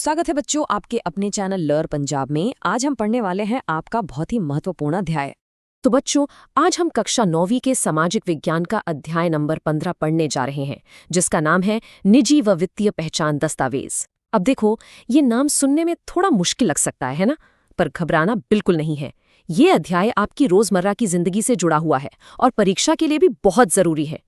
स्वागत है बच्चों आपके अपने चैनल लर्न पंजाब में। आज हम पढ़ने वाले हैं आपका बहुत ही महत्वपूर्ण अध्याय। तो बच्चों, आज हम कक्षा 9वीं के सामाजिक विज्ञान का अध्याय नंबर 15 पढ़ने जा रहे हैं, जिसका नाम है निजी व वित्तीय पहचान दस्तावेज। अब देखो, ये नाम सुनने में थोड़ा मुश्किल लग सकता है ना? पर घबराना बिल्कुल नहीं है। ये अध्याय आपकी रोजमर्रा की जिंदगी से जुड़ा हुआ है और परीक्षा के लिए भी बहुत जरूरी है।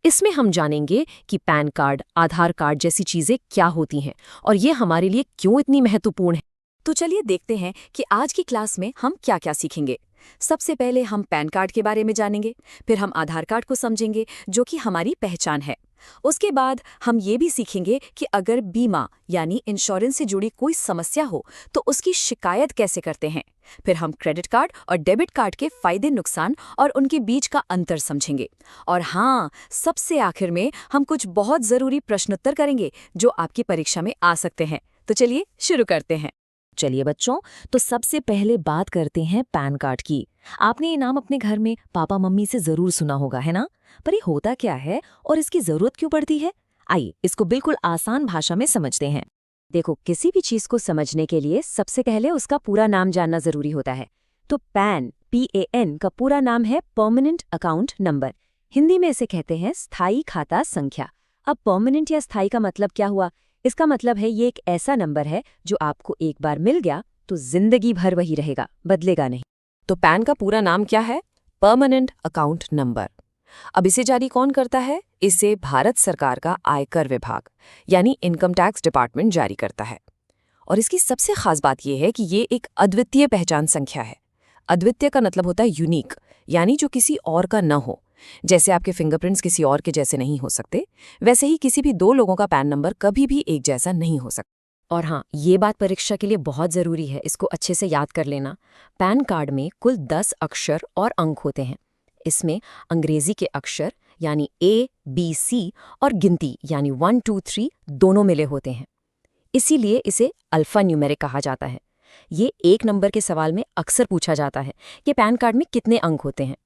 इसमें हम जानेंगे कि पैन कार्ड, आधार कार्ड जैसी चीजें क्या होती हैं और ये हमारे लिए क्यों इतनी महत्वपूर्ण है। तो चलिए देखते हैं कि आज की क्लास में हम क्या क्या सीखेंगे। सबसे पहले हम पैन कार्ड के बारे में जानेंगे, फिर हम आधार कार्ड को समझेंगे जो कि हमारी पहचान है। उसके बाद हम ये भी सीखेंगे कि अगर बीमा यानी इंश्योरेंस से जुड़ी कोई समस्या हो तो उसकी शिकायत कैसे करते हैं। फिर हम क्रेडिट कार्ड और डेबिट कार्ड के फायदे, नुकसान और उनके बीच का अंतर समझेंगे। और हाँ, सबसे आखिर में हम कुछ बहुत ज़रूरी प्रश्नोत्तर करेंगे जो आपकी परीक्षा में आ सकते हैं। तो चलिए शुरू करते हैं। चलिए बच्चों, तो सबसे पहले बात करते हैं पैन कार्ड की। आपने ये नाम अपने घर में पापा मम्मी से जरूर सुना होगा, है ना? पर ये होता क्या है और इसकी जरूरत क्यों पड़ती है? आइए इसको बिल्कुल आसान भाषा में समझते हैं। देखो, किसी भी चीज को समझने के लिए सबसे पहले उसका पूरा नाम जानना जरूरी होता है। तो पैन, PAN का पूरा नाम है परमानेंट अकाउंट नंबर। हिंदी में इसे कहते हैं स्थायी खाता संख्या। अब परमानेंट या स्थायी का मतलब क्या हुआ? इसका मतलब है ये एक ऐसा नंबर है जो आपको एक बार मिल गया तो जिंदगी भर वही रहेगा, बदलेगा नहीं। तो पैन का पूरा नाम क्या है? Permanent account number. अब इसे जारी कौन करता है? इसे भारत सरकार का आयकर विभाग यानी इनकम टैक्स डिपार्टमेंट जारी करता है। और इसकी सबसे खास बात यह है कि ये एक अद्वितीय पहचान संख्या है। अद्वितीय का मतलब होता है यूनिक, यानी जो किसी और का न हो। जैसे आपके फिंगरप्रिंट्स किसी और के जैसे नहीं हो सकते, वैसे ही किसी भी दो लोगों का पैन नंबर कभी भी एक जैसा नहीं हो सकता। और हाँ, ये बात परीक्षा के लिए बहुत जरूरी है, इसको अच्छे से याद कर लेना। पैन कार्ड में कुल 10 अक्षर और अंक होते हैं। इसमें अंग्रेजी के अक्षर यानी A, B, C और गिनती यानी 1, 2, 3 दोनों मिले होते हैं। इसीलिए इसे अल्फा न्यूमेरिक कहा जाता है। ये एक नंबर के सवाल में अक्सर पूछा जाता है कि पैन कार्ड में कितने अंक होते हैं।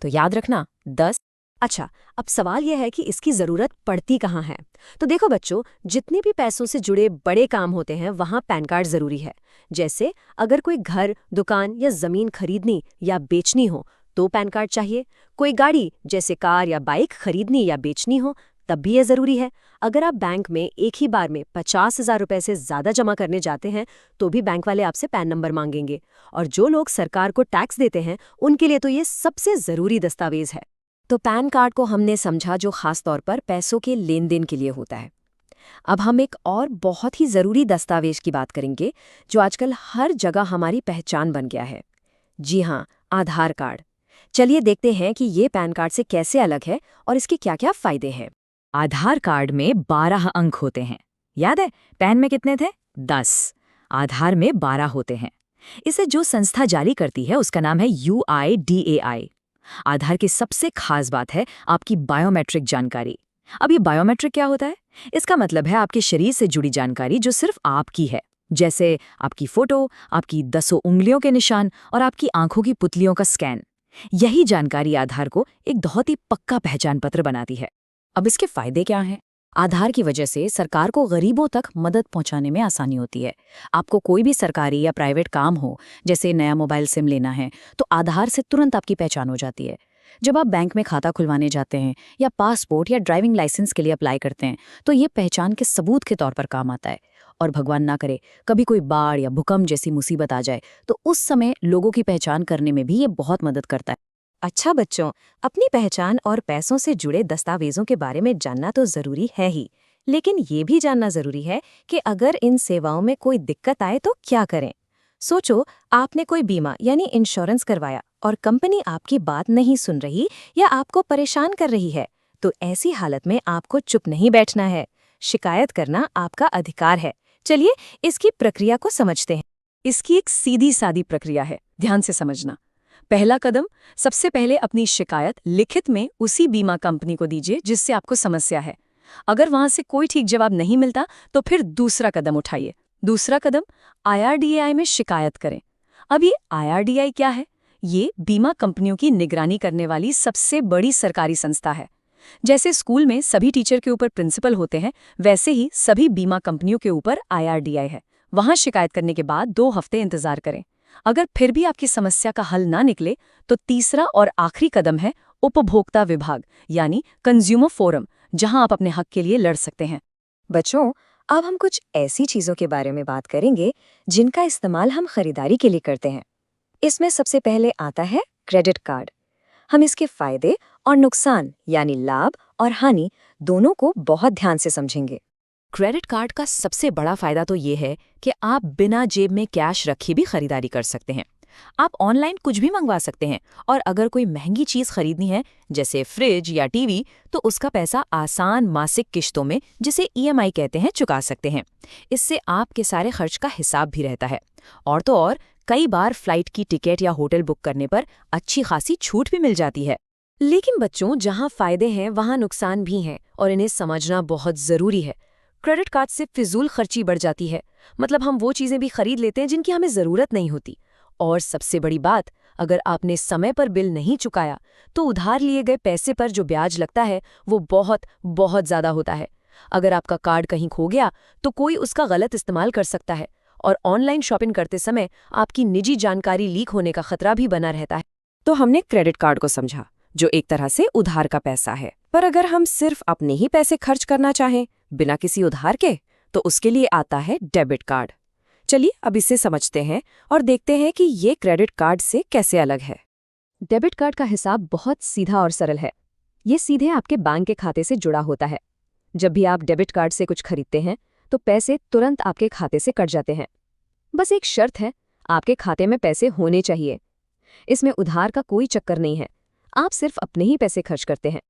तो याद रखना 10। अच्छा, अब सवाल यह है कि इसकी ज़रूरत पड़ती कहाँ है? तो देखो बच्चों, जितने भी पैसों से जुड़े बड़े काम होते हैं वहाँ पैन कार्ड ज़रूरी है। जैसे अगर कोई घर, दुकान या ज़मीन खरीदनी या बेचनी हो तो पैन कार्ड चाहिए। कोई गाड़ी जैसे कार या बाइक खरीदनी या बेचनी हो तब भी ये ज़रूरी है। अगर आप बैंक में एक ही बार में 50,000 रुपये से ज़्यादा जमा करने जाते हैं तो भी बैंक वाले आपसे पैन नंबर मांगेंगे। और जो लोग सरकार को टैक्स देते हैं उनके लिए तो ये सबसे ज़रूरी दस्तावेज है। तो पैन कार्ड को हमने समझा जो खास तौर पर पैसों के लेन देन के लिए होता है। अब हम एक और बहुत ही ज़रूरी दस्तावेज की बात करेंगे जो आजकल हर जगह हमारी पहचान बन गया है। जी हाँ, आधार कार्ड। चलिए देखते हैं कि ये पैन कार्ड से कैसे अलग है और इसके क्या क्या फायदे हैं। आधार कार्ड में 12 अंक होते हैं। याद है पैन में कितने थे? 10। आधार में 12 होते हैं। इसे जो संस्था जारी करती है उसका नाम है UIDAI। आधार की सबसे खास बात है आपकी बायोमेट्रिक जानकारी। अब ये बायोमेट्रिक क्या होता है? इसका मतलब है आपके शरीर से जुड़ी जानकारी जो सिर्फ आपकी है, जैसे आपकी फोटो, आपकी 10 उंगलियों के निशान और आपकी आंखों की पुतलियों का स्कैन। यही जानकारी आधार को एक बहुत ही पक्का पहचान पत्र बनाती है। अब इसके फायदे क्या हैं? आधार की वजह से सरकार को गरीबों तक मदद पहुंचाने में आसानी होती है। आपको कोई भी सरकारी या प्राइवेट काम हो, जैसे नया मोबाइल सिम लेना है, तो आधार से तुरंत आपकी पहचान हो जाती है। जब आप बैंक में खाता खुलवाने जाते हैं या पासपोर्ट या ड्राइविंग लाइसेंस के लिए अप्लाई करते हैं तो ये पहचान के सबूत के तौर पर काम आता है। और भगवान ना करे कभी कोई बाढ़ या भूकंप जैसी मुसीबत आ जाए तो उस समय लोगों की पहचान करने में भी ये बहुत मदद करता है। अच्छा बच्चों, अपनी पहचान और पैसों से जुड़े दस्तावेजों के बारे में जानना तो जरूरी है ही, लेकिन ये भी जानना जरूरी है कि अगर इन सेवाओं में कोई दिक्कत आए तो क्या करें। सोचो, आपने कोई बीमा यानी इंश्योरेंस करवाया और कंपनी आपकी बात नहीं सुन रही या आपको परेशान कर रही है, तो ऐसी हालत में आपको चुप नहीं बैठना है। शिकायत करना आपका अधिकार है। चलिए इसकी प्रक्रिया को समझते हैं। इसकी एक सीधी सादी प्रक्रिया है, ध्यान से समझना। पहला कदम, सबसे पहले अपनी शिकायत लिखित में उसी बीमा कंपनी को दीजिए जिससे आपको समस्या है। अगर वहां से कोई ठीक जवाब नहीं मिलता तो फिर दूसरा कदम उठाइए। दूसरा कदम, IRDAI में शिकायत करें। अब ये IRDAI क्या है? ये बीमा कंपनियों की निगरानी करने वाली सबसे बड़ी सरकारी संस्था है। जैसे स्कूल में सभी टीचर के ऊपर प्रिंसिपल होते हैं, वैसे ही सभी बीमा कंपनियों के ऊपर IRDAI है। वहां शिकायत करने के बाद 2 हफ्ते इंतजार करें। अगर फिर भी आपकी समस्या का हल ना निकले तो तीसरा और आखिरी कदम है उपभोक्ता विभाग यानी कंज्यूमर फोरम, जहां आप अपने हक के लिए लड़ सकते हैं। बच्चों, अब हम कुछ ऐसी चीजों के बारे में बात करेंगे जिनका इस्तेमाल हम खरीदारी के लिए करते हैं। इसमें सबसे पहले आता है क्रेडिट कार्ड। हम इसके फायदे और नुकसान यानी लाभ और हानि दोनों को बहुत ध्यान से समझेंगे। क्रेडिट कार्ड का सबसे बड़ा फायदा तो ये है कि आप बिना जेब में कैश रखे भी खरीदारी कर सकते हैं। आप ऑनलाइन कुछ भी मंगवा सकते हैं और अगर कोई महंगी चीज खरीदनी है जैसे फ्रिज या टीवी तो उसका पैसा आसान मासिक किश्तों में, जिसे ईएमआई कहते हैं, चुका सकते हैं। इससे आपके सारे खर्च का हिसाब भी रहता है। और तो और कई बार फ्लाइट की टिकट या होटल बुक करने पर अच्छी खासी छूट भी मिल जाती है। लेकिन बच्चों, जहां फायदे हैं वहां नुकसान भी हैं और इन्हें समझना बहुत जरूरी है। क्रेडिट कार्ड से फिजूल खर्ची बढ़ जाती है, मतलब हम वो चीजें भी खरीद लेते हैं जिनकी हमें जरूरत नहीं होती। और सबसे बड़ी बात, अगर आपने समय पर बिल नहीं चुकाया तो उधार लिए गए पैसे पर जो ब्याज लगता है वो बहुत बहुत ज्यादा होता है। अगर आपका कार्ड कहीं खो गया तो कोई उसका गलत इस्तेमाल कर सकता है और ऑनलाइन शॉपिंग करते समय आपकी निजी जानकारी लीक होने का खतरा भी बना रहता है। तो हमने क्रेडिट कार्ड को समझा, जो एक तरह से उधार का पैसा है। पर अगर हम सिर्फ अपने ही पैसे खर्च करना चाहें बिना किसी उधार के, तो उसके लिए आता है डेबिट कार्ड। चलिए अब इसे समझते हैं और देखते हैं कि ये क्रेडिट कार्ड से कैसे अलग है। डेबिट कार्ड का हिसाब बहुत सीधा और सरल है। ये सीधे आपके बैंक के खाते से जुड़ा होता है। जब भी आप डेबिट कार्ड से कुछ खरीदते हैं तो पैसे तुरंत आपके खाते से कट जाते हैं। बस एक शर्त है, आपके खाते में पैसे होने चाहिए। इसमें उधार का कोई चक्कर नहीं है, आप सिर्फ अपने ही पैसे खर्च करते हैं।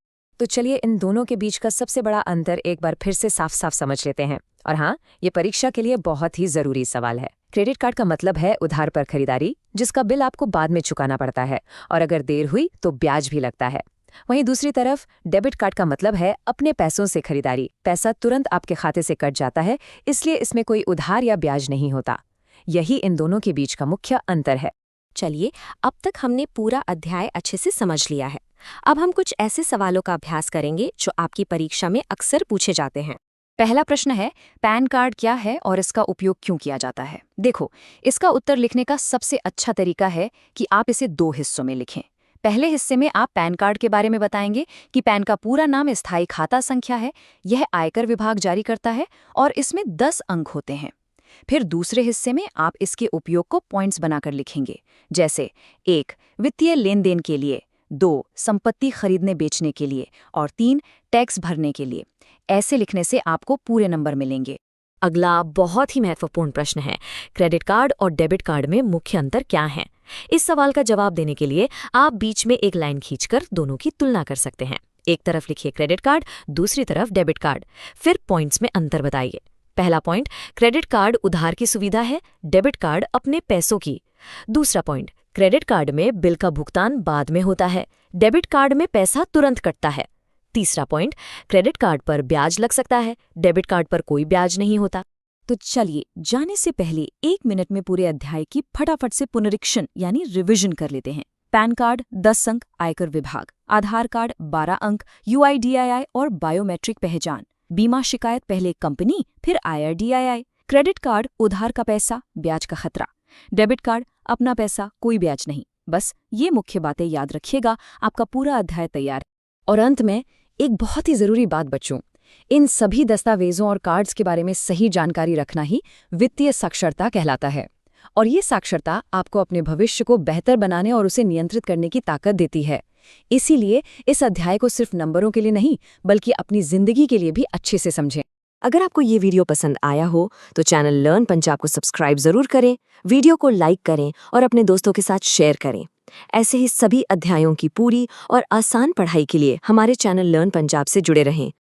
तो चलिए इन दोनों के बीच का सबसे बड़ा अंतर एक बार फिर से साफ साफ समझ लेते हैं। और हाँ, ये परीक्षा के लिए बहुत ही जरूरी सवाल है। क्रेडिट कार्ड का मतलब है उधार पर खरीदारी, जिसका बिल आपको बाद में चुकाना पड़ता है और अगर देर हुई तो ब्याज भी लगता है। वहीं दूसरी तरफ डेबिट कार्ड का मतलब है अपने पैसों से खरीदारी, पैसा तुरंत आपके खाते से कट जाता है, इसलिए इसमें कोई उधार या ब्याज नहीं होता। यही इन दोनों के बीच का मुख्य अंतर है। चलिए, अब तक हमने पूरा अध्याय अच्छे से समझ लिया है। अब हम कुछ ऐसे सवालों का अभ्यास करेंगे जो आपकी परीक्षा में अक्सर पूछे जाते हैं। पहला प्रश्न है, पैन कार्ड क्या है और इसका उपयोग क्यों किया जाता है? देखो, इसका उत्तर लिखने का सबसे अच्छा तरीका है कि आप इसे 2 हिस्सों में लिखें। पहले हिस्से में आप पैन कार्ड के बारे में बताएंगे कि पैन का पूरा नाम स्थायी खाता संख्या है, यह आयकर विभाग जारी करता है और इसमें 10 अंक होते हैं। फिर दूसरे हिस्से में आप इसके उपयोग को पॉइंट्स बनाकर लिखेंगे, जैसे 1 वित्तीय लेन देन के लिए, 2 संपत्ति खरीदने बेचने के लिए और 3 टैक्स भरने के लिए। ऐसे लिखने से आपको पूरे नंबर मिलेंगे। अगला बहुत ही महत्वपूर्ण प्रश्न है, क्रेडिट कार्ड और डेबिट कार्ड में मुख्य अंतर क्या है? इस सवाल का जवाब देने के लिए आप बीच में एक लाइन खींचकर दोनों की तुलना कर सकते हैं। एक तरफ लिखिए क्रेडिट कार्ड, दूसरी तरफ डेबिट कार्ड, फिर पॉइंट्स में अंतर बताइए। पहला पॉइंट, क्रेडिट कार्ड उधार की सुविधा है, डेबिट कार्ड अपने पैसों की। दूसरा पॉइंट, क्रेडिट कार्ड में बिल का भुगतान बाद में होता है, डेबिट कार्ड में पैसा तुरंत कटता है। तीसरा पॉइंट, क्रेडिट कार्ड पर ब्याज लग सकता है, डेबिट कार्ड पर कोई ब्याज नहीं होता। तो चलिए, जाने से पहले 1 मिनट में पूरे अध्याय की फटाफट से पुनरीक्षण यानी रिवीजन कर लेते हैं। पैन कार्ड 10 अंक आयकर विभाग, आधार कार्ड 12 अंक यूआईडीआई और बायोमेट्रिक पहचान, बीमा शिकायत पहले कंपनी फिर आईआरडीआई, क्रेडिट कार्ड उधार का पैसा ब्याज का खतरा, डेबिट कार्ड अपना पैसा कोई ब्याज नहीं। बस ये मुख्य बातें याद रखिएगा, आपका पूरा अध्याय तैयार है। और अंत में एक बहुत ही जरूरी बात बच्चों, इन सभी दस्तावेजों और कार्ड्स के बारे में सही जानकारी रखना ही वित्तीय साक्षरता कहलाता है। और ये साक्षरता आपको अपने भविष्य को बेहतर बनाने और उसे नियंत्रित करने की ताकत देती है। इसीलिए इस अध्याय को सिर्फ नंबरों के लिए नहीं बल्कि अपनी जिंदगी के लिए भी अच्छे से समझें। अगर आपको ये वीडियो पसंद आया हो तो चैनल लर्न पंजाब को सब्सक्राइब जरूर करें, वीडियो को लाइक करें और अपने दोस्तों के साथ शेयर करें। ऐसे ही सभी अध्यायों की पूरी और आसान पढ़ाई के लिए हमारे चैनल लर्न पंजाब से जुड़े रहें।